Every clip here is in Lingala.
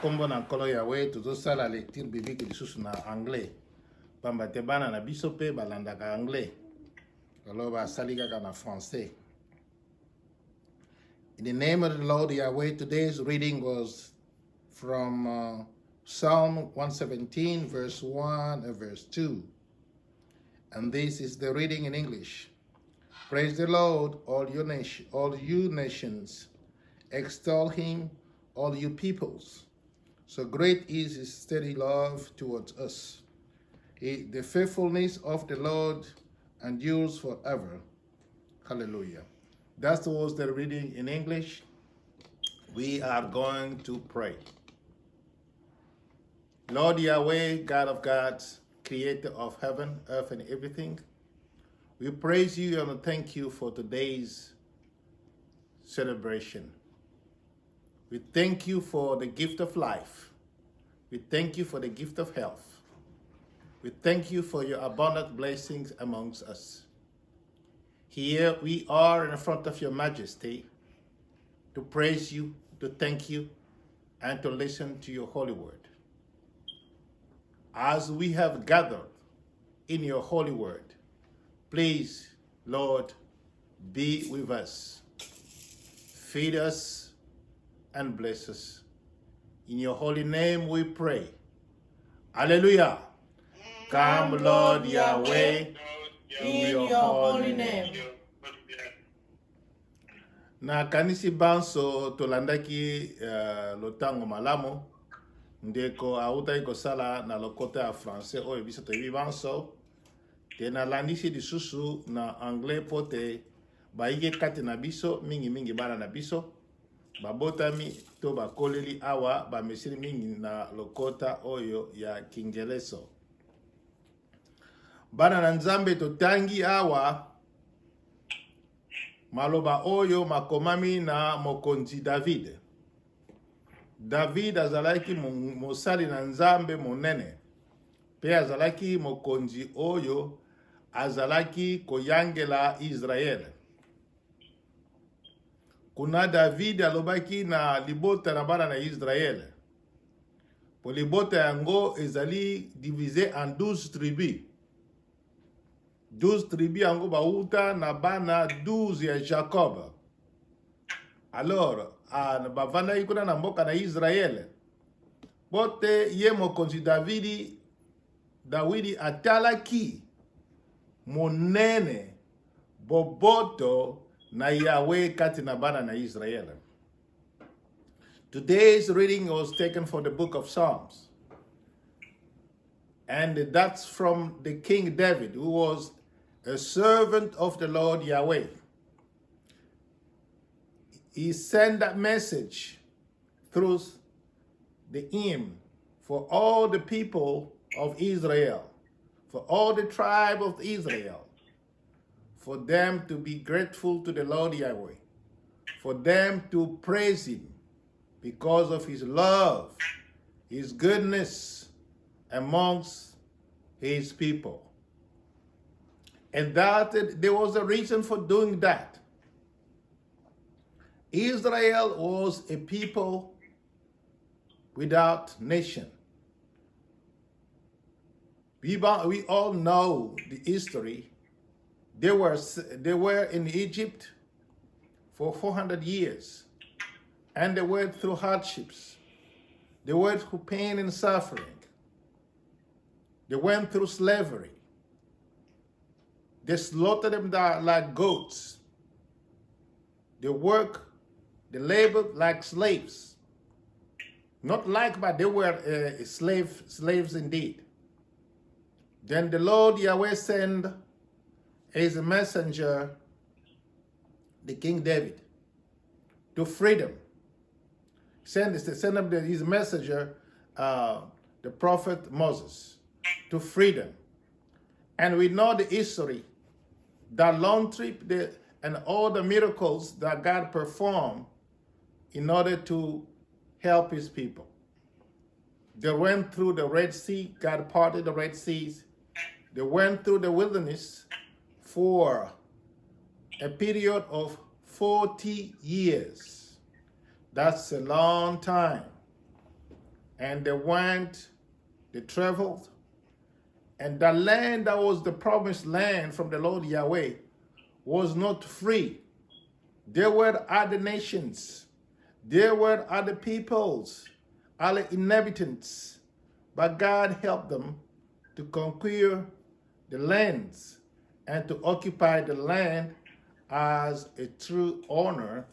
kombo na nkolo yawe tozosala lecture biblique lisusu na anglais pamba te bana na biso mpe balandaka anglais alors basali kaka na français. In the name of the Lord Yahweh, today's reading was from Psalm 117 verse 1 and verse 2, and this is the reading in English. Praise the Lord, all you nations, extol him, all you peoples. So great is his steady love towards us. The faithfulness of the Lord endures forever. Hallelujah. That was the reading in English. We are going to pray. Lord Yahweh, God of gods, creator of heaven, earth, and everything, we praise you and thank you for today's celebration. We thank you for the gift of life. We thank you for the gift of health. We thank you for your abundant blessings amongst us. Here we are in front of your majesty to praise you, to thank you, and to listen to your holy word. As we have gathered in your holy word, please, Lord, be with us. Feed us and bless us. In your holy name we pray. Hallelujah. Come, Lord Yahweh, in your holy name. Na kanisi banso tolandaki lotango malamu ndeko autai kosala na lokota ya français oyo biso toyebi banso te nalandisi lisusu na anglais po te baike kati na biso mingi bana na biso babotami to bakoleli awa bamesili mingi na lokota oyo ya Kingeleso. Bana na Nzambe totangi awa maloba oyo makomami na mokonzi David. David azalaki mosali na Nzambe monene. Pe azalaki mokonzi oyo azalaki koyangela Israel. Kuna David alobaki na libota na bana na Israel. Po libota yango ezali divisé en 12 tribus. 12 tribus yango bauta na bana 12 ya Jacob. Alors, bavanda ikuna na mboka na Israel. Bote ye mokonzi Dawidi atalaki monene boboto na Yahweh kati na bana na Israel. Today's reading was taken from the book of Psalms. And that's from the King David, who was a servant of the Lord Yahweh. He sent that message through the hymn for all the people of Israel, for all the tribe of Israel, for them to be grateful to the Lord Yahweh, for them to praise him because of his love, his goodness amongst his people. And that there was a reason for doing that. Israel was a people without nation. We all know the history. They were in Egypt for 400 years, and they went through hardships. They went through pain and suffering. They went through slavery. They slaughtered them like goats. They labored like slaves. Not like, but they were slaves indeed. Then the Lord Yahweh sent his messenger, the King David, to freedom. Send his messenger, the prophet Moses, to freedom. And we know the history, the long trip, and all the miracles that God performed in order to help his people. They went through the Red Sea, God parted the Red Seas. They went through the wilderness for a period of 40 years. That's a long time. And they went, they traveled, and the land that was the promised land from the Lord Yahweh was not free. There were other nations, there were other peoples, other inhabitants, but God helped them to conquer the lands and to occupy the land as a true honor,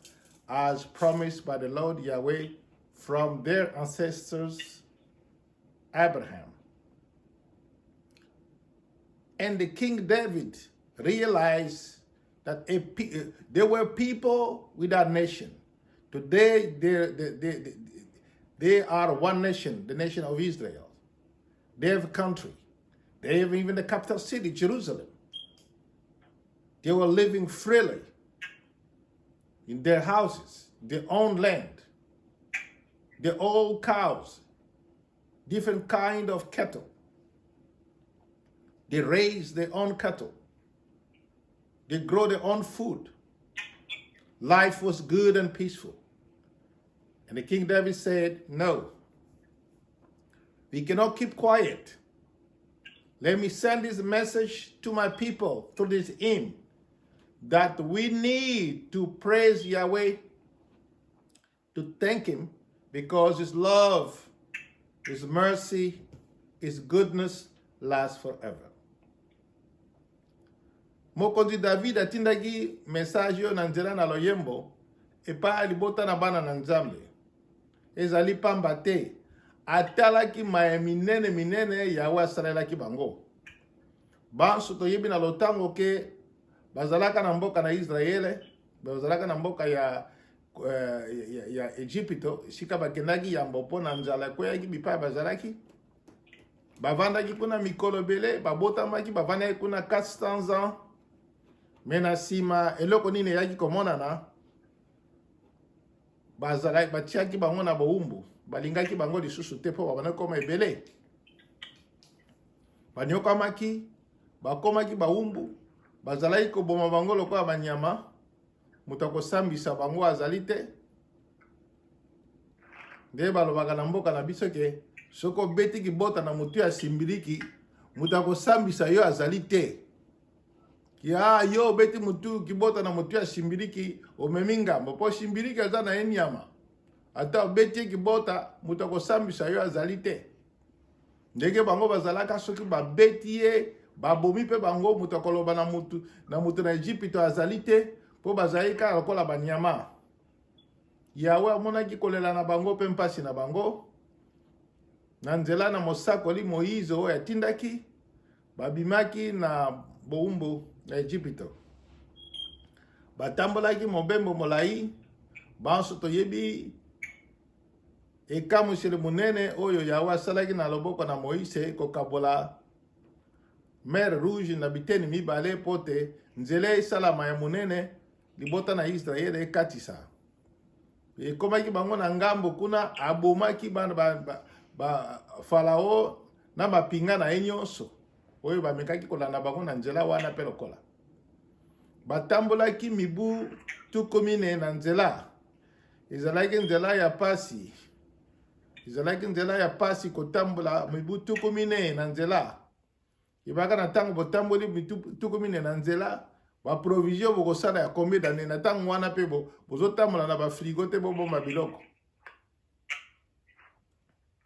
as promised by the Lord Yahweh from their ancestors, Abraham. And the King David realized that there were people without nation. Today, they are one nation, the nation of Israel. They have a country. They have even the capital city, Jerusalem. They were living freely in their houses, their own land. They own cows, different kind of cattle. They raise their own cattle. They grow their own food. Life was good and peaceful. And the King David said, no, we cannot keep quiet. Let me send this message to my people through this hymn that we need to praise Yahweh, to thank him, because his love, his mercy, his goodness lasts forever. Mokonzi David atindaki message yo na nzela na loyembo epa libota na bana na Nzambe. Ezali pamba te atalaki maye minene Yahweh asalelaki bango. Banso toyebi na lotango ke bazalaka na mboka na Israele, bazalaka na mboka ya Egypto, sika bakendaki yambo mpo na nzala kweyaki bipai bazalaki. Bavandaki kuna mikolo bele, babotamaki bavandaki kuna 400 ans. Mena sima eloko nini yaki komonana, bazalaki batiaki bango na boumbu, balingaki bango lisusu te po babana koma ebele. Banyokamaki, bakomaki baumbu, bazalaki koboma bango lokola banyama, mutu akosambisa bango azali te. Nde balobaka na mboka na biso ke soko betiki bota na mutu ya simbiriki, mutu akosambisa yo azali te. Ya yo beti mutu kibota na mutu ya simbiriki omemi ngambo po simbiriki aza na ye nyama. Ata beti kibota mutu akosambisa yo azali te. Ndenge bango bazalaka soki babeti ye babomi mpe bango mutu akoloba na mutu na Egypte azali te po bazali kaka lokola banyama. Yahweh amonaki kolela na bango mpe mpasi na bango. Na nzela na mosakoli Moïse oyo atindaki babimaki na boumbu na Egypte. Batambolaki mobembo molai, banso toyebi ekamusele munene oyo Yahweh asalaki na loboko na Moïse kokabola mer rouge na biteni mibale pote nzela esalama ya munene libota na Israele ekatisa. Ekomaki bango na ngambo kuna abomaki ba Farao na bapinga na ye nyonso oyo bamekaki kolanda bango na nzela wana pe lokola. Batambolaki mibu 14 na nzela. Ezalaki nzela ya pasi. Ezalaki nzela ya pasi kotambola mibu 14 na nzela. Ibaka na tango botamboli mibu 14 na nzela, ba provision bokosala ya combien d'années na tango wana pe bozotambola na ba frigo te bobomba biloko.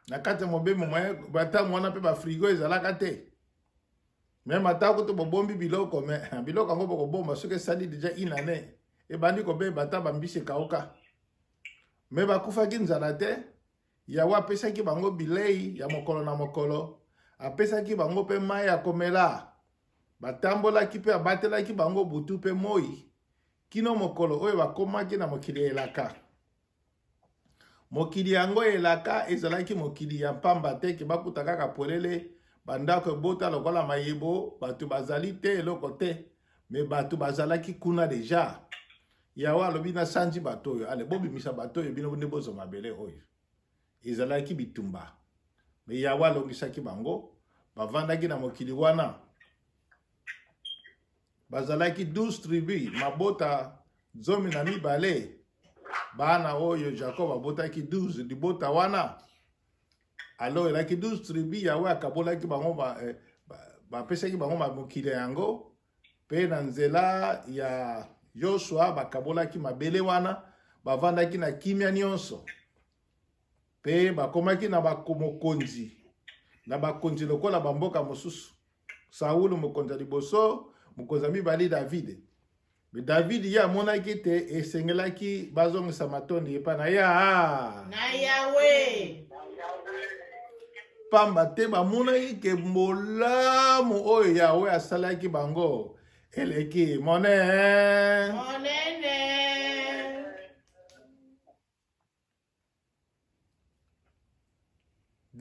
Na kati mobembo moye batango wana pe ba frigo ezalaka te. Même atako to bombi biloko me biloko ngo boko bomba soki sali déjà une année e bandi ko be bata bambise kauka. Me bakufaki nzala te, Yahweh apesaki bango bilei ya mokolo na mokolo, apesaki bango pe mai ya komela. Batambolaki pe abatelaki bango butu pe moi. Kino mokolo oyo bakomaki na mokili elaka. Mokili yango elaka ezalaki mokili ya pamba te ke bakuta kaka polele bandako bota lokola mayebo batu bazali te eloko te me batu bazalaki kuna deja. Yahweh alobi na sanji bato oyo ale bobimisa bato oyo bino nde bozoma mabele oyo ezalaki bitumba me Yahweh alongisaki bango bavandaki na mokili wana. Bazalaki 12 tribu mabota 12 bana oyo Jacob abotaki 12 libota wana. alors elaki 12 tribus Yahweh akabolaki bango bapesaki bango mokili yango mpe na nzela ya Yoshua bakabolaki mabele wana bavandaki na kimia nyonso mpe bakomaki na mokonzi na bakonzi lokola bamboka mosusu. Saulu mokonzi ya liboso, mokonzi ya mibali David. Mais David ya amonaki te esengelaki bazongisa matondi epa na Yahweh. Pamba te bamonaki ke mbolamu oyo Yahweh asalaki bango eleki monene.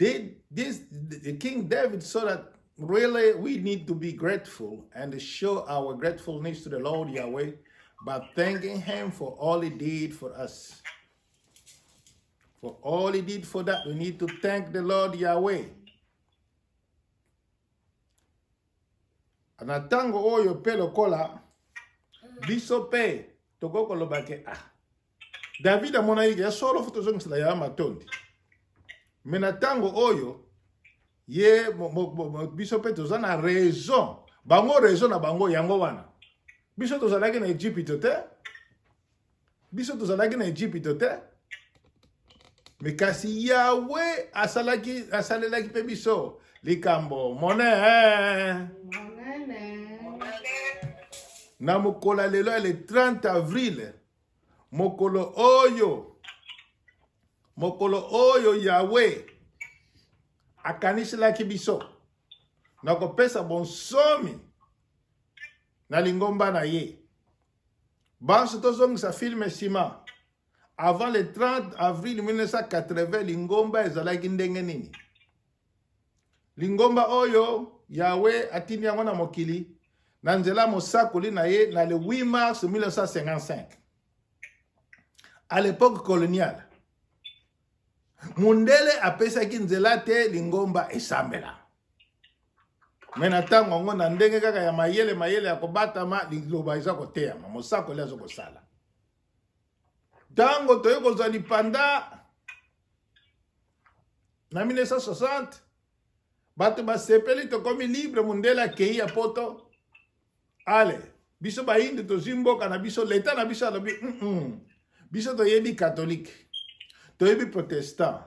The King David saw that really we need to be grateful and show our gratefulness to the Lord Yahweh by thanking him for all he did for us. For all he did for that, we need to thank the Lord Yahweh. Anatango oyo pe lokola biso pe tokoko lobake David amona yike solo foto zongisila ya matondi. Mena tango oyo ye biso pe tozana raison. Bango raison na bango yango wana. Biso tozalaki na Egypte te. Biso tozalaki na Egypte te. Mais kasi Yahweh asalelaki pe biso likambo monene. Na mokolo lelo le 30 avril mokolo oyo Yahweh akaniselaki biso na kopesa bonsomi na lingomba na ye. Banso tozongisa filme sima avant le 30 avril 1980 lingomba ezalaki ndenge nini. Lingomba oyo Yahweh atini yango na mokili na nzela mosakoli na ye na le 8 mars 1955. À l'époque coloniale. Mundele apesaki nzela te lingomba esambela. Mena tango ngo na ndenge kaka ya mayele ya kobatama liloba isa koteama mosakoli azo kosala. Tango toyo kozwa lipanda na 1960 bato basepeli tokomi libre mundele akei ya poto. Ale, biso ba indi to zimboka na biso leta na biso alobi biso to yebi catholique, to yebi protestant,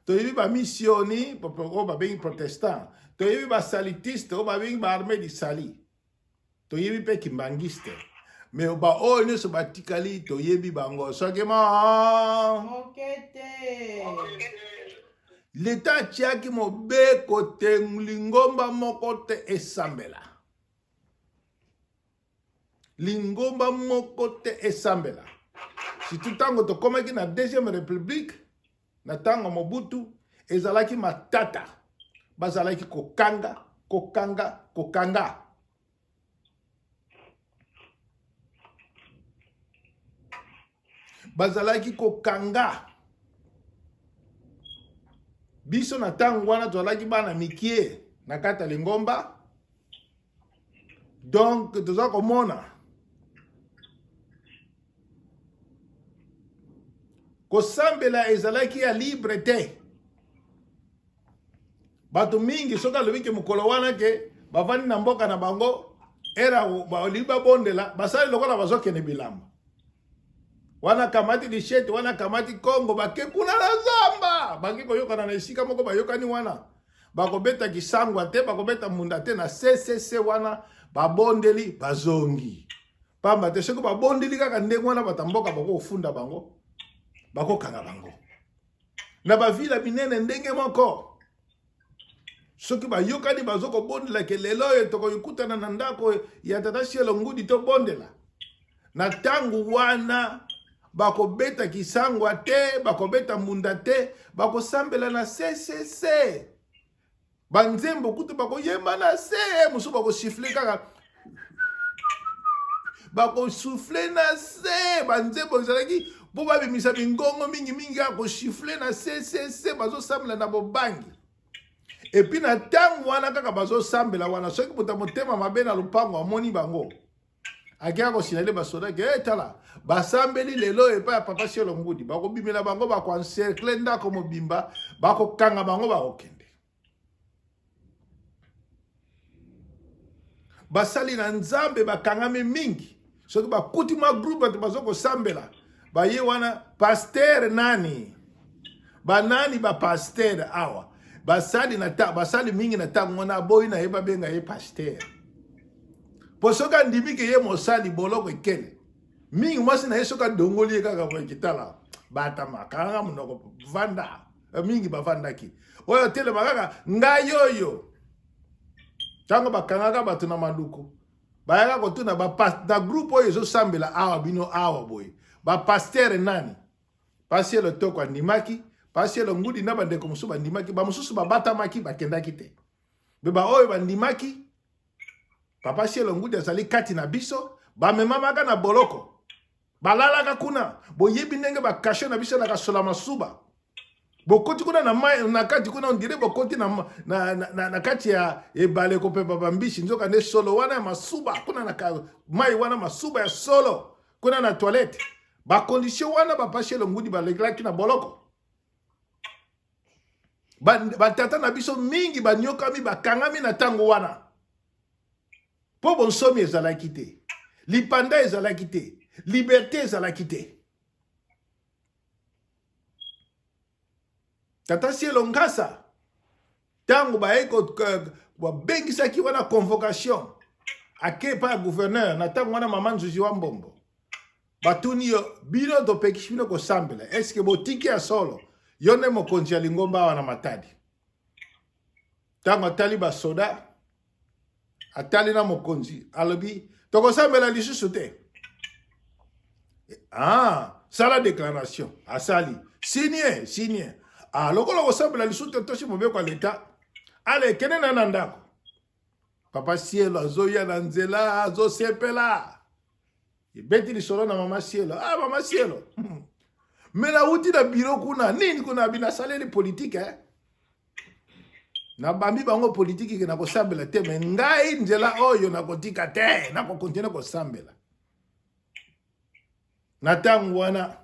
to yebi ba missioni, o ba bengi protestant, to yebi ba salitiste, o ba bengi ba armée di sali, to yebi pe kimbangiste, mais o ba o nyonso batikali to yebi bango sokema. Leta tiaki mobe kote lingomba moko te esambela. Lingomba moko te esambela. Si tout tango to komaki na deuxième république, na tango Mobutu, ezalaki matata. Bazalaki kokanga. Bazalaki kokanga. Biso na tango wana tozalaki bana mikie na kata lingomba. Donc toza komona kosambela ezalaki ya libre te. Bato mingi soka lobiki mukolo wana ke bavandi na mboka na bango era liba bondela basali lokola bazokene bilamba. Wana kamati lisheti, wana kamati Kongo bake kuna na zamba. Bangi koyoka na esika moko bayokani wana. Bakobeta kisangwa te, bakobeta munda te na CCC wana babondeli bazongi. Pamba te seko babondeli kaka ndenge wana batamboka bako ufunda bango. Bako kanga bango. Na bavila binene ndenge moko. Soki bayokani bazoko bondela ke lelo ye toko yukutana na ndako ya tata Cielo Ngudi to bondela. Na tangu wana bakobeta kisangwa te, bakobeta munda te, bakosambela na CCC. Banzembo kutu bako yemba na se, musu bako siffle kaka. Bako souffle na se, banzembo zalaki boba bimisa bingongo mingi ako siffle na CCC bazo sambela na bobangi. Et puis na tangu wana kaka bazo sambela wana soki buta motema mabe na lupango amoni bango. akia ko sinale basoda ke etala basambeli lelo epa papa Cielo Ngudi bako bimela bango bako encercler ndako mobimba bako kanga bango bako kende basali na nzambe bakangami mingi soki bakuti ma groupe bato bazoko sambela baye wana pasteur nani banani ba pasteur awa basali mingi na tango wana boyi na yeba benga ye pasteur po soka ndimi ke ye mosali boloko ekele mingi mwasi na ye soka dongoli kaka boye kitala bata makanga munoko vanda mingi bavandaki oyo tele makaka ngai yoyo tango bakangaka bato na maluku bayaka kotuna na groupe oyo ezosambela awa bino awa boye bapasteur nani pasi Cielo toko andimaki pasi Cielo Ngudi na bandeko mosusu bandimaki bamosusu babatamaki bakendaki te beba oyo bandimaki papa Cielo Ngudi azali kati na biso bamemamaka na boloko balalaka kuna boyebi ndenge bakashe na biso na kasola masuba bokoti kuna na kati kuna ondire bokoti na kati ya ebale kopepa bambishi nzoka nde solo wana ya masuba kuna na mai wana masuba ya solo kuna na toilette bakondisio wana papa Cielo Ngudi balekelaki na boloko batata na biso mingi banyokami bakangami na tango wana po bonsomi ezalaki te lipanda ezalaki te liberté ezalaki te tata Cielo Ngasa tango babengisaki wana convocation ake pa gouverneur na tango wana mama Nzuzi wa Mbombo batuni yo bino topekisi bino kosambela eske botiki ya solo yo nde mokonzi ya Lingomba wana Matadi tango atali basoda atali na mokonzi alobi tokosambela lisusu te sala déclaration asali signé lokolo kosambela lisusu te toshi mobeko ya leta ale kene na ndako papa Cielo azoya na nzela azosepela ebeti lisolo na mama Cielo mama Cielo mena uti na biro kuna nini kuna bina saleli politique na bambi bango politique ke na kosambela te me ngai nzela oyo na kotika te na kokontinue kosambela na tango wana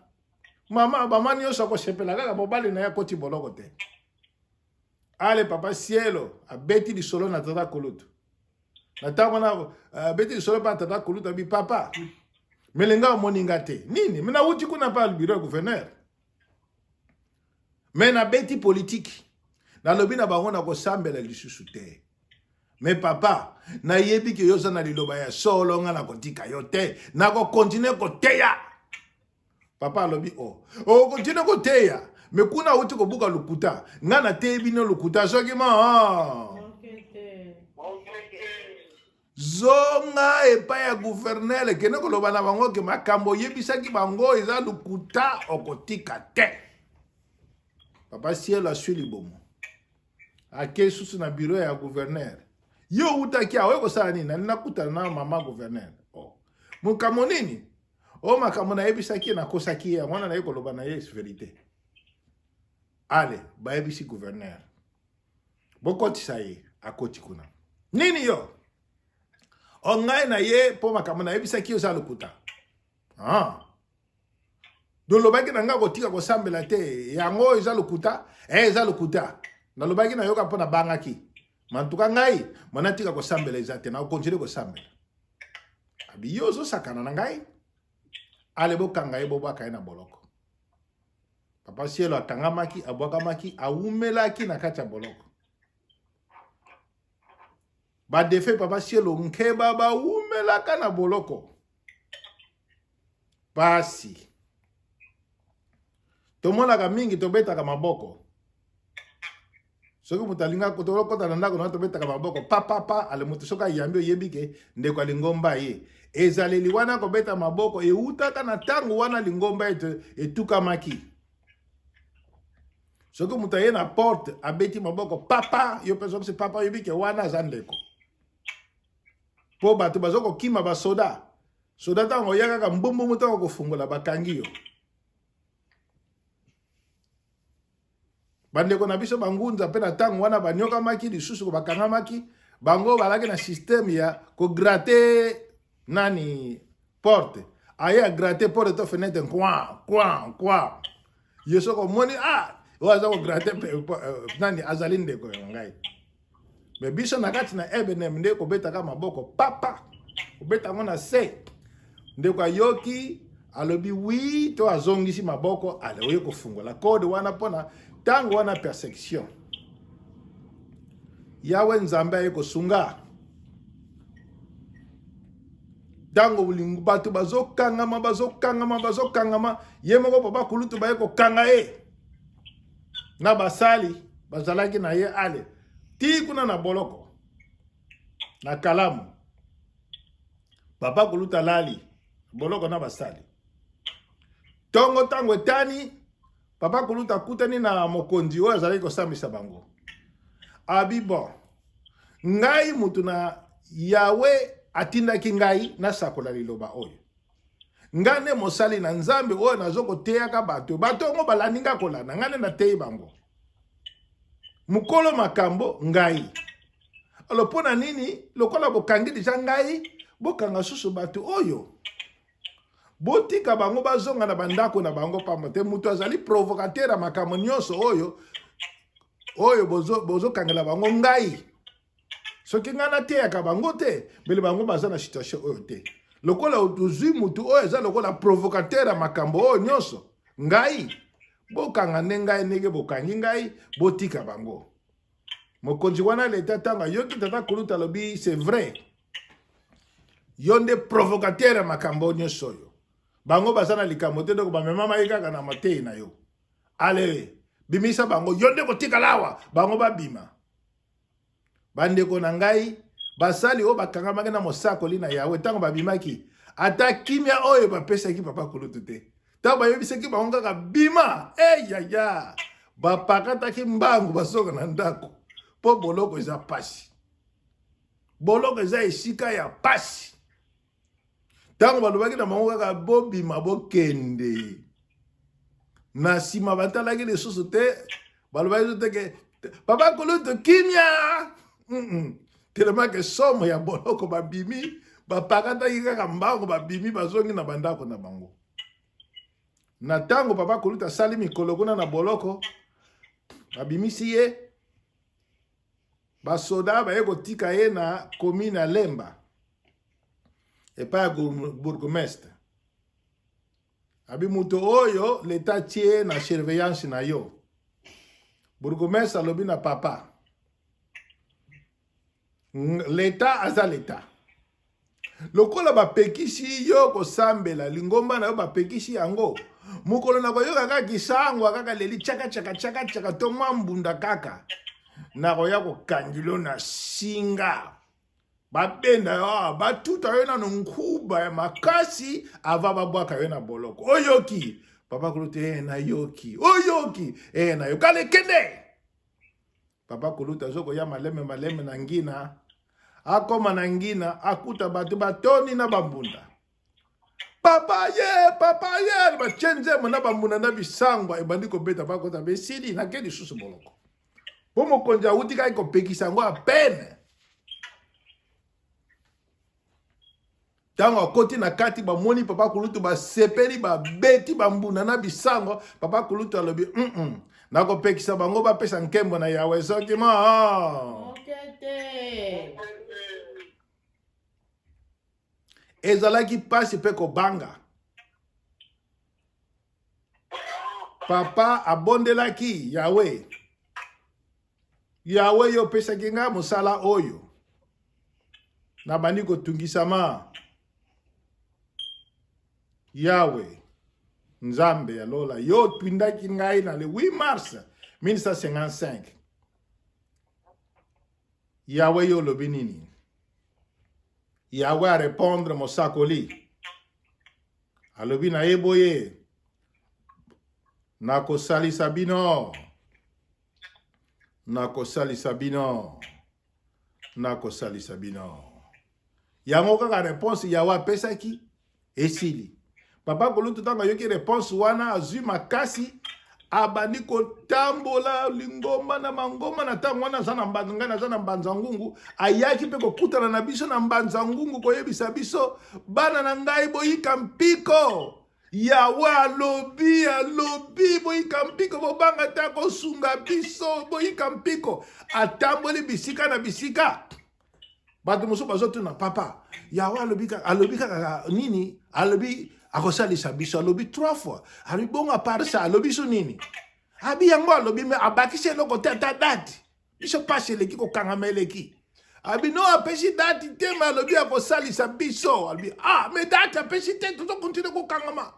mama bamani yo sako sepela kaka bobali na ya koti boloko te ale papa Cielo abeti lisolo na tata Kulutu na tango wana abeti lisolo pa tata Kulutu abi papa melenga moninga te nini mena uti kuna pa biro ya gouverneur mena beti politique na lobi na bango na kosambela lisusu te me papa na yebi ke yoza na liloba ya solo nga na kotika yo te na ko continue koteya papa lobi continue koteya me kuna uti ko buka lukuta nga na te bino lukuta soki ma zonga epa ya gouverneur kene koloba na bango ke makambo yebisaki bango eza lukuta okotika te papa Cielo asui libomo ake susu na bureau ya gouverneur yo utaki awe kosala nini nani nakutana na mama gouverneur mokamo nini makambo na yebisaki nakosaki ya mwana na ye koloba na ye verité ale bayebisi gouverneur bokotisa ye akoti kuna nini yo ngai na ye po makambo na yebisaki oza lokuta dolobaki na nga kotika kosambela te yango eza lokuta eza lokuta nalobaki na yoka mpona bangaki mantuka ngai manatika kosambela eza te na kokontinue kosambela abi yo ozosakana na ngai ale bokanga ye bobwaka ye na boloko papa Cielo akangamaki abwakamaki awumelaki na kati ya boloko badefe papa Cielo nkeba bawumelaka na boloko pasi tomonaka mingi tobetaka maboko soki moto alinga kotolokota na ndako na tobetaka maboko papa ale moto soki ayambi oyebi ke ndeko ya Lingomba ye ezaleli wana kobeta maboko eutaka na tango wana Lingomba etukamaki soki moto aye na porte abeti maboko papa yo mpe soki papa oyebi ke wana aza ndeko po bato bazokokima basoda soda tango oya kaka mbumbumu tango kofungola bakangi yo bandeko na biso bangunza pe na tango wana banyokamaki lisusu bakangamaki bango balaki na système ya kogratte nani porte. Aye a gratter porte to fenêtre quoi. Yeso ko moni waza ko gratter nani azalinde ko ngai. Me biso nakati na ebenem nde ko beta ka maboko papa. Ko beta ngona se. Nde kwa yoki alobi wi to azongisi maboko ale oye ko fungola code wana pona tango wana persecution. Yawe nzambe aye ko sunga. Dango bulingu batu bazokangama yemoko papa kulutu baye ko kanga na basali bazalaki na ye ale ti kuna na boloko na kalamu papa kuluta lali boloko na basali tango etani papa kuluta kutani na mokonzi oyo azalaki kosambisa bango abibo ngai mutu na Yawe atindaki ngai na sakola liloba oyo ngane mosali na nzambe oyo nazoko teyaka bato ngo balaninga kolana ngane na teyi bango mukolo makambo ngai alo pona nini lokola bokangi deja ngai bokanga susu bato oyo botika bango bazonga na bandako na bango pamba te mutu azali provocateur makambo nyonso oyo bozo kangela bango ngai soki ngana teyaka bango te bele bango baza na situation oyo te lokola ozwi mutu oyo eza lokola provocateur makambo oyo nyonso ngai bokanga nde ngai ndenge bokangi ngai botika bango mokonzi wana leta tanga yoki tata kuluta lobi c'est vrai yo nde provocateur makambo nyonso oyo bango baza na likambo te ndoko bamemama ye kaka na mateyi na yo ale bimisa bango yo nde kotika lawa bango babima bandeko na ngai basali o bakangamaki na mosakoli na Yawe tango babimaki ata kimia oyo bapesaki papa kulutu te tango bayebisaki bango kaka bima yaya bapakataki mbangu basoka na ndako po boloko eza pasi boloko eza esika ya pasi tango balobaki na bango kaka bobima bokende na nsima batalaki lisusu te balobaki teke papa kulutu kimia tellement que somo ya boloko babimi bapakataki kaka mbango babimi bazongi na bandako na bango na tango papa kuluta asali mikolo kuna na boloko babimisi ye basoda baye kotika ye na commune ya Lemba epai ya bourgmestre abi mutu oyo leta tie na surveillance na yo bourgmestre alobi na papa l'État aza l'État. Lokola bapekisi yo kosambela lingomba na yo bapekisi yango. Mukolo na koyoka kaka kisangwa kaka leli chaka to mbunda kaka. Na koya ko kangilo na singa. Babenda yo batuta yo na nkuba ya makasi ava babwaka yo na boloko. Oyoki papa kuluta na yoki. Oyoki na yo kale kende. Papa kuluta zoko ya maleme na ngina akoma na ngina akuta batu batoni na bambunda papa ye bachenze na bambunda na bisangwa ebandi kobeta bakota besili na kedi susu boloko po mokonja uti kai kopekisa ngo apene tango akoti na kati bamoni papa kulutu basepeli babeti bambunda na bisangwa papa kulutu alobi nako pekisa bango bapesa nkembo na Yawe soki mo ezalaki pasi pe kobanga papa abondelaki Yawe yo pesaki nga mosala oyo na bandi kotungisama Yawe Nzambe ya lola yo twindaki ngai na le 8 mars 1955 Yawe yo lobi nini Yawe a répondre mosakoli alobi na eboye nakosalisa bino yango kaka réponse Yawe apesaki esili papa kulutu tango yoki réponse wana azwi makasi abandi kotambola lingoma na mangoma na tango wana aza na mbanza na aza na mbanza ngungu ayaki mpe kokutana na biso na mbanza ngungu koyebisa biso bana na ngai boyika mpiko Yawe alobi boyika mpiko bobanga ta kosunga biso boyika mpiko atamboli bisika na bisika bato mosusu bazotuna papa Yawe alobi kaka nini alobi akosalisa biso alobi 3 fois alobi bongo apart ça alobi so nini abi yango alobi me abakisi eloko te ata date biso pasi eleki kokangama eleki abi no apesi date te me alobi akosalisa biso alobi me date apesi te tozokontinue kokangama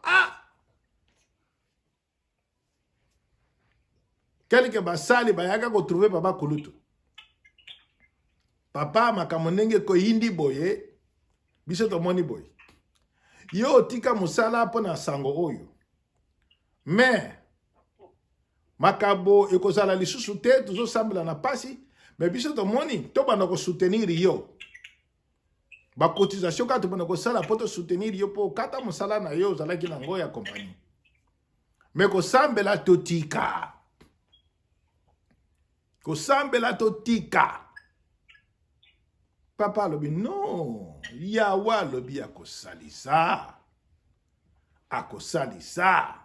kelke basali bayaka kotrouve papa kulutu papa makambo ndenge koyindi boye biso tomoni boye yo otika mosala mpo na sango oyo me makabo ekozala lisusu te tozosambela na pasi me biso tomoni tobanda kosoutenir yo bakotisation kaka tobanda kosala mpo tosoutenir yo mpo kata mosala na yo ozalaki nango ya kompani me kosambela totika papa alobi non Yawe alobi akosalisa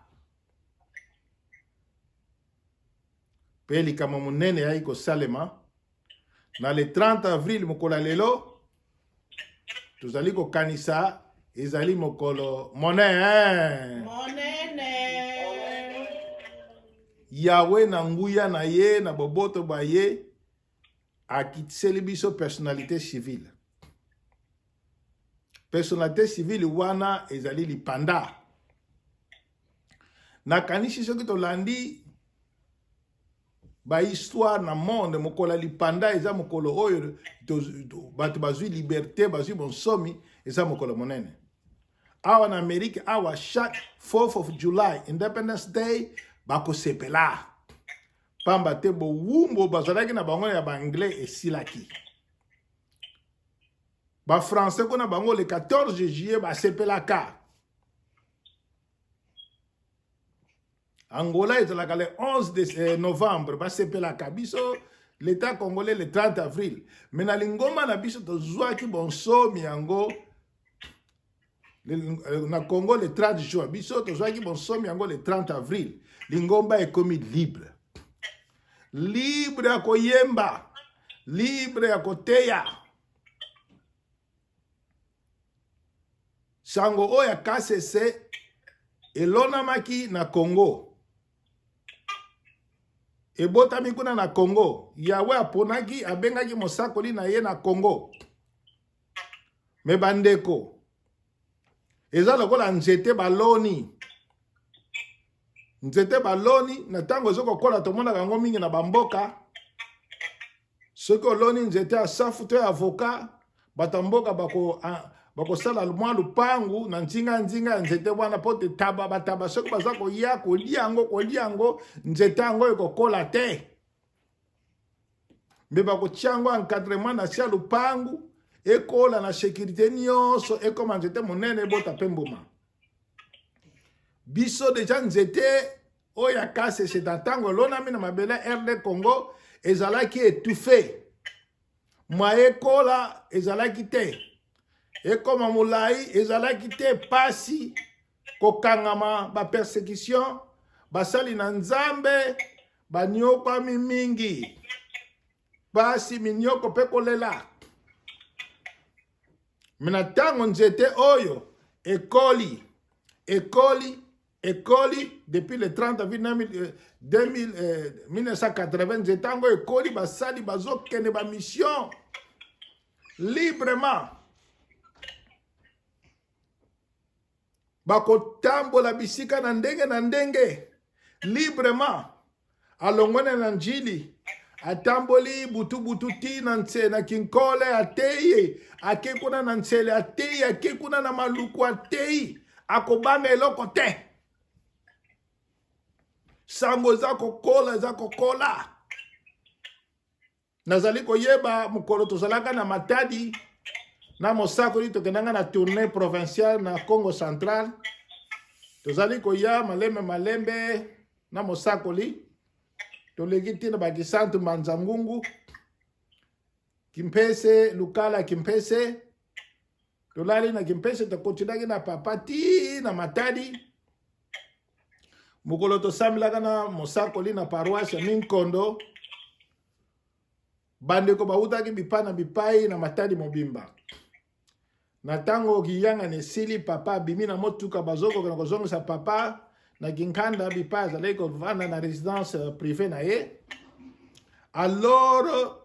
mpe likambo monene yai kosalema na le 30 avril mokolo lelo tozali kokanisa ezali mokolo monene Yawe na nguya na ye na boboto ba ye akitiseli biso personnalité civile. Personnalité civile wana ezali lipanda. Nakanisi soki tolandi ba histoire na monde mokola lipanda eza mokolo oyo bato bazwi liberté bazwi bonsomi eza mokolo monene. Awa na Amerique awa chaque 4th of July Independence Day bako sepela. Pamba te bo wumbo bazalaki na bango ya ba anglais esilaki. Ba français kona bango le 14 juillet ba sepelaka. Angola ezalaka le 11 de novembre ba sepelaka biso l'état congolais le 30 avril. Mais na lingoma na biso tozwaki bonsomi yango na Congo le 30 juin biso tozwaki bonsomi yango le 30 avril. Lingomba ekomi libre. Libre ya koyemba, libre ya koteya. Sango oya KCC elonamaki na Congo. Ebotami kuna na Congo. Yawe aponaki abengaki mosakoli na ye na Congo. Me bandeko. Eza lokola nzete baloni. Nzete baloni na tango zoko kola tomona kango mingi na bamboka. Soko loni nzete asafu to avocat batamboka bako sala mwa lupangu na nzinga nzete wana pote taba bataba soko bazako ya kolia yango nzete yango ekokola te. Me bako tiango encadrement na sia lupangu ekola na sécurité nyonso ekoma nzete monene bota pemboma. Biso deja nzete oya kase c'est tango lonami na mabele RD Congo ezalaki étouffé. Mwaye kola ezalaki te. Ekoma mulai ezalaki te pasi kokangama ba persécution basali na nzambe banyoko mingi. Pasi minyoko pe kolela. Mina tango nzete oyo École depuis le 30 avril 1980 nzetango école basali bazokende ba mission librement bakotambola bisika na ndenge librement alongone na njili atamboli butu ti na nse na kinkole ateye akekuna na nsele ateye akekuna na maluku ateye akobanga eloko te. Sango zako kola. Nazali koyeba mukolo tozalaka na Matadi na mosakoli tokendanga na tournée provinciale na Congo Central. Tozali koya malembe na mosakoli toleki tina bakisantu manzangungu Kimpese Lukala Kimpese tolali na Kimpese tokotinaki na papati na matadi mukolo tosambilaka na mosakoli na paroisse ya Minkondo bandeko bautaki bipana bipai na matadi mobimba na tango kiyanga nesili papa abimi na motuka bazoko na kozongisa papa na kinkanda bipa azalaki kovanda na résidence privée na ye. Alors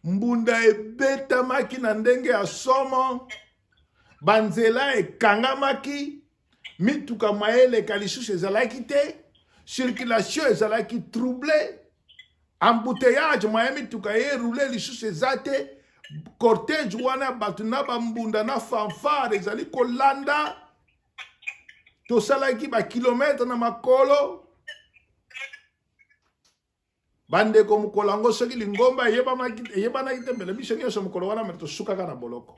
mbunda ebetamaki na ndenge ya somo, banzela ekangamaki, mituka mayeleka lisusu ezalaki te, circulation ezalaki troublée, embouteillage maya mituka erule lisusu eza te, cortège wana batu na bambunda na fanfare ezali kolanda, tosalaki ba kilometre na makolo. Bandeko mukolo yango soki lingomba eyebanaki te mbele biso nyonso mukolo wana me tosukaka na boloko.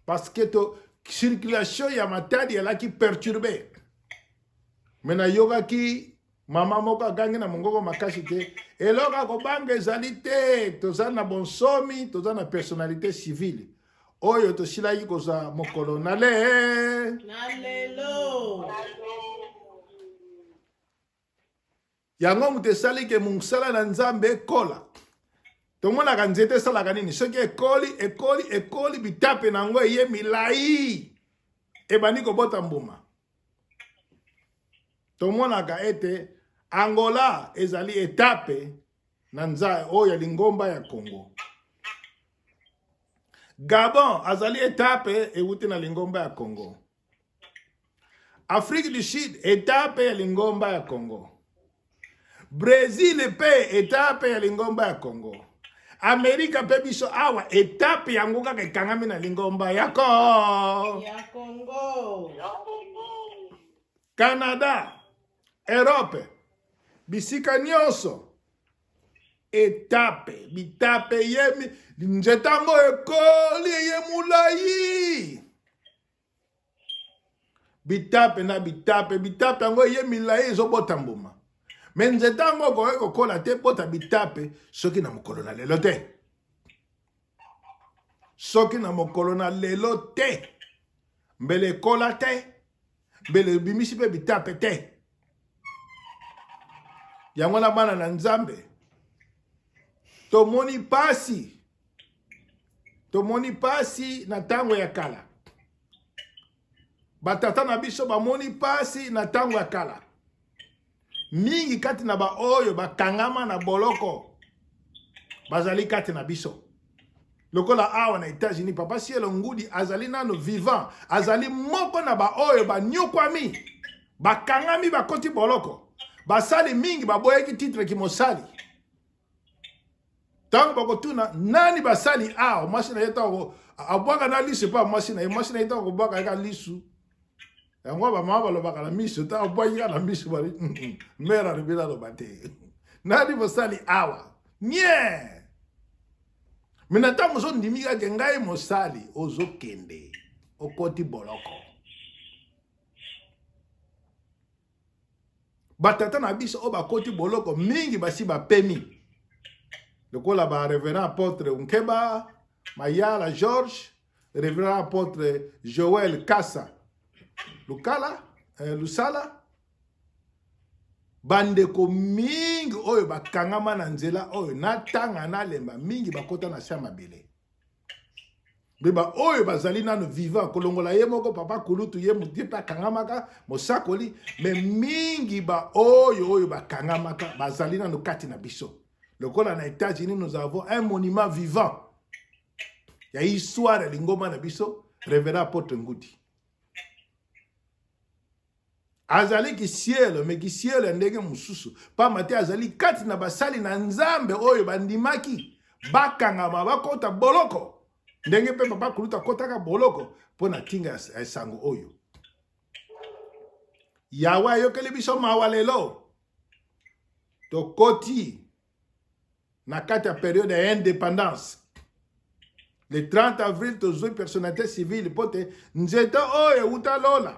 Parce que to circulation ya matadi elaki perturbé. Mena yokaki mama moko agangi na mongoko makasi te. Eloka kobanga ezali te, toza na bonsomi, toza na personnalité civile. Oyo tosilaki koza mokolo nalelo. Yango mutesali ke mungsala na nzambe ekola. Tomona ka nzete salaka nini? Soki ekoli bitape nango eye milai. Ebani kobota mbuma. Tomona ka ete Angola ezali etape na nza oya lingomba ya Congo. Gabon azali etape ewuti na lingomba ya Congo. Afrique du Sud etape ya lingomba ya Congo. Brésil pe etape ya lingomba ya Congo. Amerika pe biso awa etape yango kaka ekangami na lingomba ya Congo. Canada, Europe, bisika nyonso etape, bitape yemi njetango ekoli ye mulai. Bitape na bitape yango ye milai ezobota mbuma. Menzetango ko kola te bota bitape soki na mokolo na lelo te. Soki na mokolo na lelo te. Mbele kola te. Mbele bimisi pe bitape te. Yango na bana na nzambe. Tomoni pasi na tango ya kala. Batata na biso bamoni pasi na tango ya kala. Mingi kati na ba oyo bakangama na boloko. Bazali kati na biso. Lokola awa na États-Unis papa Cielo Ngudi azali nano vivant, azali moko na ba oyo ba nyokwami. Bakangami bakoti boloko. Basali mingi baboyeki titre ki mosali. Tango bakotuna nani basali awa mwasi na yeta ko abwaka na lisu pa mwasi na yeta ko bwaka ka lisu. Yango ba mama balobaka na miso ta obwaka na miso bali mera ribila lo bate. Nani basali awa. Nye. Mina tango so ndimika ke ngai mosali ozokende okoti boloko. Batata na biso o bakoti boloko mingi basi bapemi. Lokola ba révérend apôtre Unkeba, Mayala George, révérend apôtre Joël Kassa, Lusala, bandeko mingi oyo bakangama na nzela oyo natanga na lemba mingi bakota na chama bele. Beba oyo bazali nano vivant kolongola ye moko papa kulutu ye mutipa kangamaka mosakoli me mingi ba oyo bakangamaka bazali nano kati na biso. Lokola na États-Unis nous avons un monument vivant. Il y a histoire de lingoma na biso révérend apôtre Ngudi. Azali ki ciel mais ki ciel ndenge mususu pa mate azali kati na basali na nzambe oyo bandimaki bakangama bakota boloko. Ndenge pe papa kuluta kotaka boloko pona tinga esango oyo. Yawa yokeli biso mawalelo. Tokoti na kati ya période d'indépendance. Le 30 avril tozoi personnalité civile pote nzeta oyo uta lola.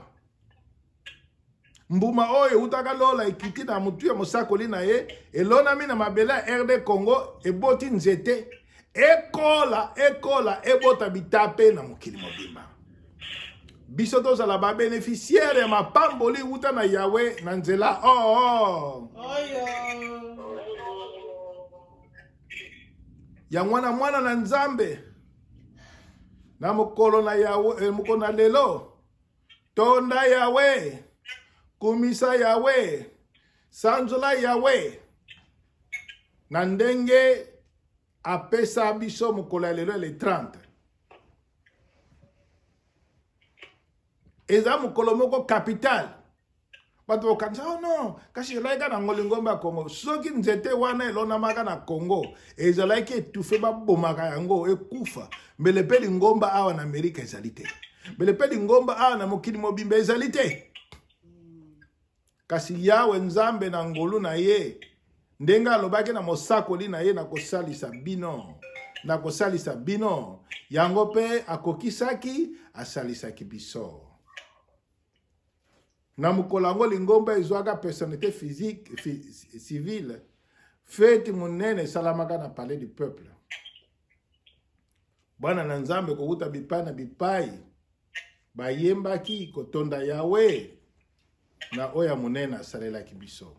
mbuma oyo utaka lola ekiti na mutu ya mosakoli na ye elonami na mabele ya RD Congo eboti nzete ekola ebota bitape na mokili mobimba. Biso tozala ba bénéficiaire ya mapamboli uta na Yawe na nzela ya mwana na Nzambe na mokolo na Yawe mokolo na lelo tonda Yawe kumisa Yawe sanzola Yawe na ndenge apesa biso mokolo ya lelo le 30 eza mokolo moko capital bato bokanisa oh non kasi ezalaki na ngolingomba ya Congo soki nzete wana elonamaka na Congo ezalaki etufe babomaka yango ekufa mbele mpe lingomba awa na Amerika ezali te mbele mpe lingomba awa na mokili mobimba ezali te kasi Yawe Nzambe na ngolu na ye ndenge alobaki na mosakoli na ye na kosalisa bino yango mpe akokisaki asalisaki biso na mokolo yango lingomba ezwaka personnalité physique civile feti monene esalamaka na palais du peuple. Bwana na Nzambe kokuta bipai na bipai bayembaki kotonda Yawe na oya monene asalelaki biso.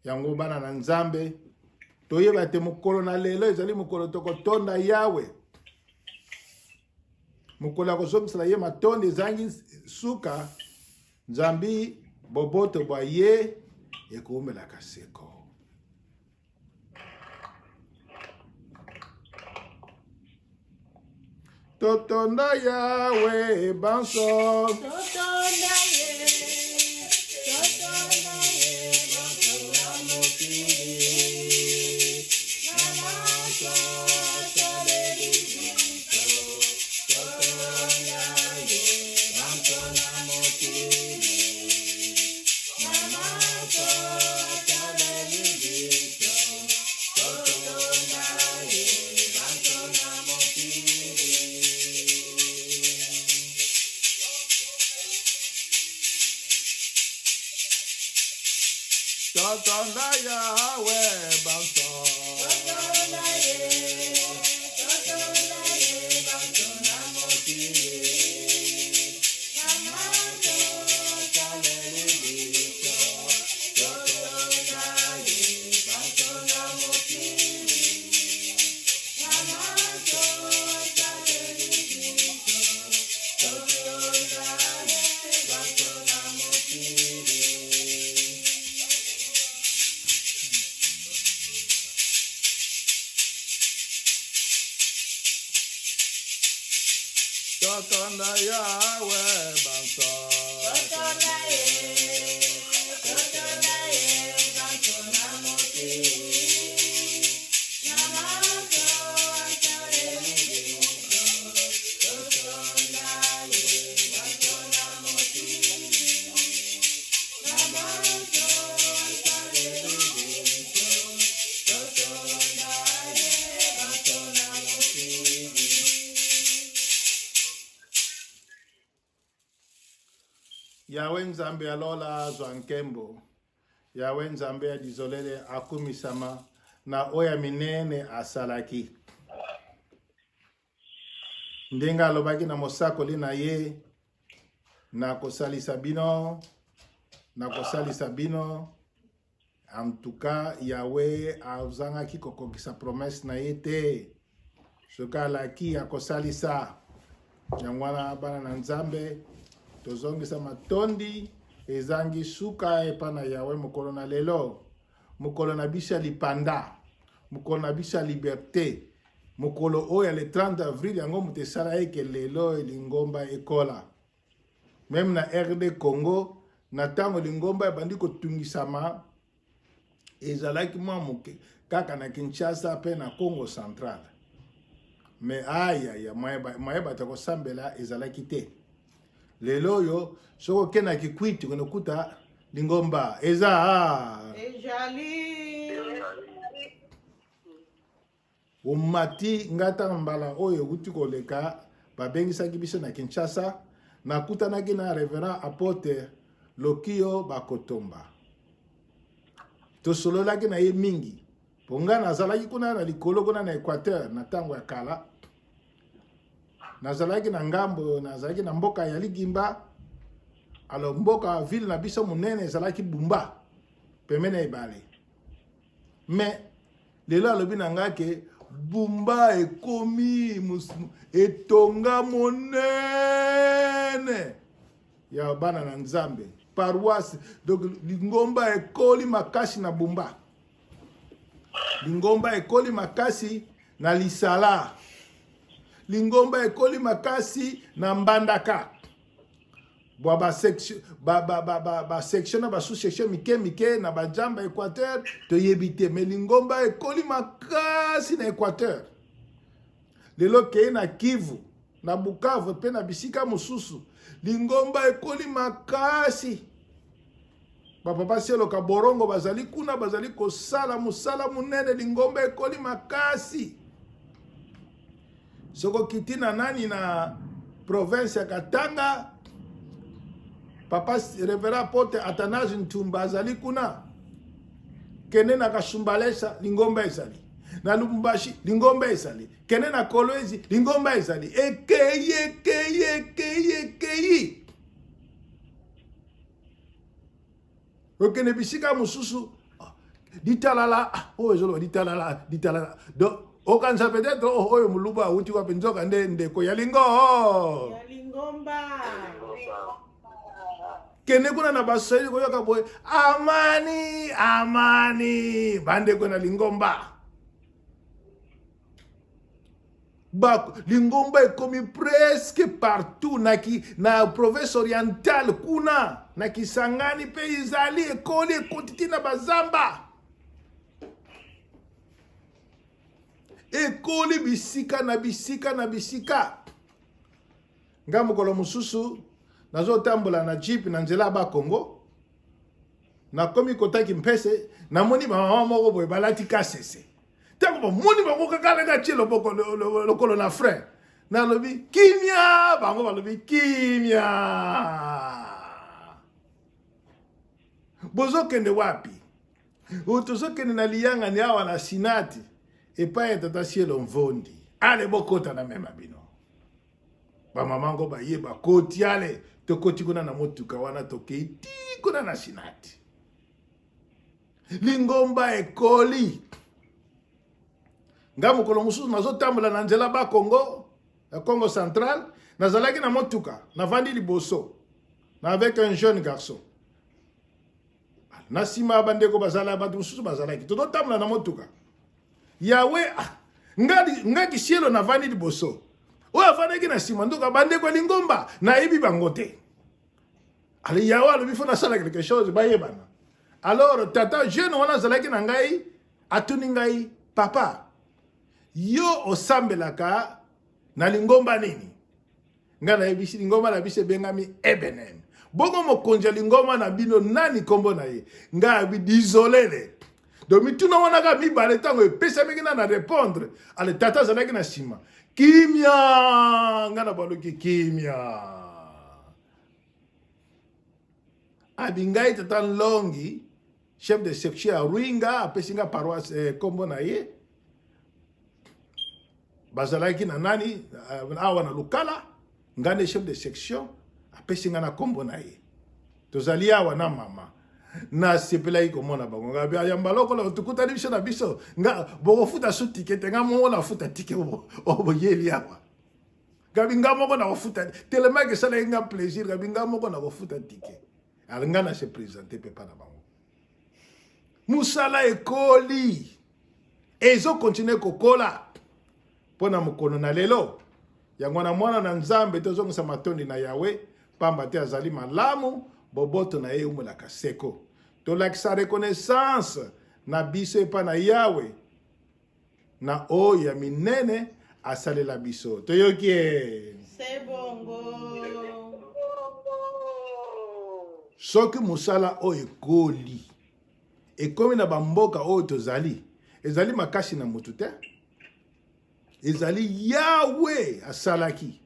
Yango bana na Nzambe toyeba te mokolo na lelo ezali mokolo tokotonda Yawe. Mokolo akosokisela ye matondi ezangi suka Nzambi boboto bwa ye ekomelaka seko. Totonda Yawe banso totonda ye Totonda Yawe banso totonda ye banso na motiri namato talelibito totonda ye banso na motiri namato talelibito totonda ye banso na motiri. Totonda Yawe banso totonda ye banso na motiri namato talelibito totonda ye banso na motiri namato talelibito totonda ye banso na motiri. Yawe Nzambe alola zwa nkembo. Yawe Nzambe adizolele akumisama na oya minene asalaki. Ndenga alobaki na mosakoli na ye na kosalisa bino en tout cas Yawe azangaki kokokisa promesse na ye te soka alaki akosalisa yangwana bana na Nzambe tozongisa matondi ezangi suka epana Yawe mokolo na lelo mokolo na biso lipanda mokolo na biso liberté mokolo oya le 30 avril yango mutesala eke lelo lingomba ekola même na RD Congo na tango lingomba ebandi kotungisama ezalaki mwa moke kaka na Kinshasa pe na Congo central mais aya mayeba takosambela ezalaki te. Lelo yo soko kena kikwiti konokuta lingomba eza ejali umati ngata mbala oyo guti koleka babengisaki biso na Kinshasa nakutanaki na révérend apôtre Lokio Bakotomba. Tosololaki na ye mingi. Ponga nazalaki kuna na likolo kuna na Équateur na tango ya kala. Nazalaki na ngambo, nazalaki na mboka ya Ligimba. Alors mboka ville na biso munene ezalaki Bumba. Pemene ebale. Mais lelo alobi na nga ke Bumba ekomi etonga monene ya bana na Nzambe. Paroisse, donc Lingomba ekoli makasi na Bumba. Lingomba ekoli makasi na Lisala. Lingomba ekoli makasi na Mbandaka. Ba section na ba sous-section mike na ba jamba Équateur to yebite. Mais Lingomba ekoli makasi na Équateur. Lelo ke na Kivu, na Bukavu pe na bisika mususu. Lingomba ekoli makasi. Papa Sielo Kaborongo bazali kuna bazali kosala musala munene Lingomba ekoli makasi. Soko kitina nani na province ya Katanga. Papa Révérend Apôtre Athanase Ntumba azali kuna. Kene na Kasumbalesa Lingomba ezali. Na Lubumbashi Lingomba ezali. Kene na Kolwezi Lingomba ezali. Ekeyi. Okene bisika mususu ditalala ezolo ditalala. Donc okanza peut-être oyo muluba uti kwa penzoka ndeko ya lingo. Ya Lingomba. Kene kuna na baswahili koyoka boy amani bande kuna Lingomba. Lingomba ekomi presque partout na province orientale kuna na Kisangani pe izali ekoli ekotiti na bazamba. Ekoli bisika na bisika. Ngambo kolo mususu nazo tambola na jeep na nzela ba Congo. Na komi kotaki mpese na moni ba mama moko boy balati kasese. Tango moni bango kakala ka chelo boko lokolo na frère. Na lobi kimia bango balobi kimia. Bozo kende wapi? Utozo kende na liyanga ni awa na sinati. Epa ya tata Sielo Mvondi. Ale bokota na mema bino. Ba mamango ba ye ba koti ale. Tokoti kuna na motuka wana tokei ti kuna na sinati. Lingomba ekoli. Ngamu kolo mususu nazo tambola na nzela ba Congo. Na Congo central. Nazalaki na motuka. Na vandi liboso. Na avec un jeune garçon. Na sima bandeko bazala batu mususu bazalaki. Toto tambola na motuka. Yawe ngaki Sielo na vandi liboso. Oyo afandaki na sima ndoka bandeko Lingomba na yebi bangote. Ale yawa alobi fona sala quelque chose bayebana. Alors tata jeune wana zalaki na ngai atuni ngai papa yo osambelaka na Lingomba nini? Nga na yebisi Lingomba na bise bengami Ebenem. Bongo mokonja Lingomba na bino nani kombo na ye? Nga bi désolé. Donc mituna wana ka mibale tango epesa mekina na répondre. Ale tata zalaki na sima. Kimia nga na baloki kimia. Abingai tata Longi chef de section à Ruinga apesinga paroisse kombo na ye. Bazalaki na nani awa na Lukala ngane chef de section apesinga na kombo na ye. Tozali awa na mama. Na sepela iko mona bango ngabe ayamba lokolo tukuta biso na biso nga boko futa su ticket nga mo na futa ticket o yeli awa gabi nga moko na futa tellement que ça nga plaisir gabi nga moko na futa ticket alanga na se présenter pepa na bango musala ekoli ezo continuer kokola pona mukono na lelo yango na mwana na Nzambe tozo ngisa matondi na Yawe pamba te azali malamu boboto na ye umula kaseko. Tolakisa reconnaissance na biso epa na Yawe. Na o ya minene asale la biso. Toyoki C'est bongo. Soki musala o ekoli. Ekomi na bamboka o tozali. Ezali makasi na mutu te. Ezali Yawe asalaki.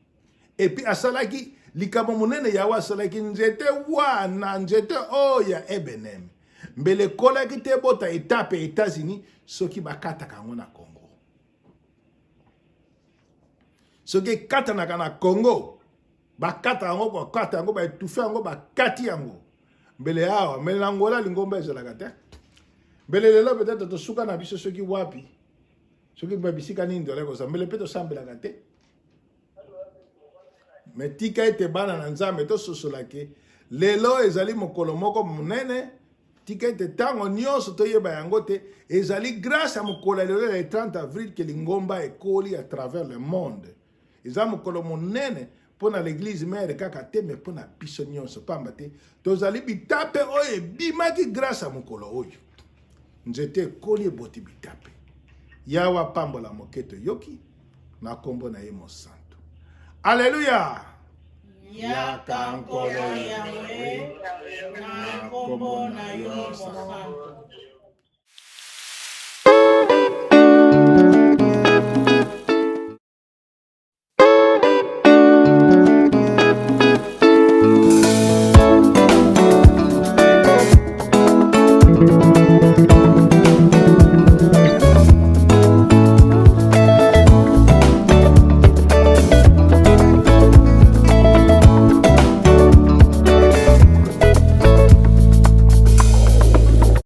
Et puis asalaki likambo monene yawe asalaki nzete wana nzete oyo ya ebenem mbele ekolaki te bota etape États-Unis soki bakataka yango na Congo. Soki ekatanaka na Congo bakata yango bakata yango baetufe yango bakati yango mbele awa mbele na Angola lingomba ezalaka te. Mbele lelo peut-être tosuka na biso soki wapi soki babisika nini dole kosa mbele pe tosambelaka te. Me tika ete bana na Nzambe tososolaki lelo ezali mokolo moko monene tika ete tango nyonso toyeba yango te ezali grâce à mokolo lelo le 30 avril que lingomba ekoli à travers le monde. Eza mokolo monene pona l'église mère kaka te me pona biso nyonso pamba te tozali bitape oyo ebimaki grâce à mokolo oyo nzete ekoli eboti bitape yawa pambola moketo yoki na kombo na ye mosantu. Alléluia. Yaka nkolo Yahweh na kombo na yo mosantu.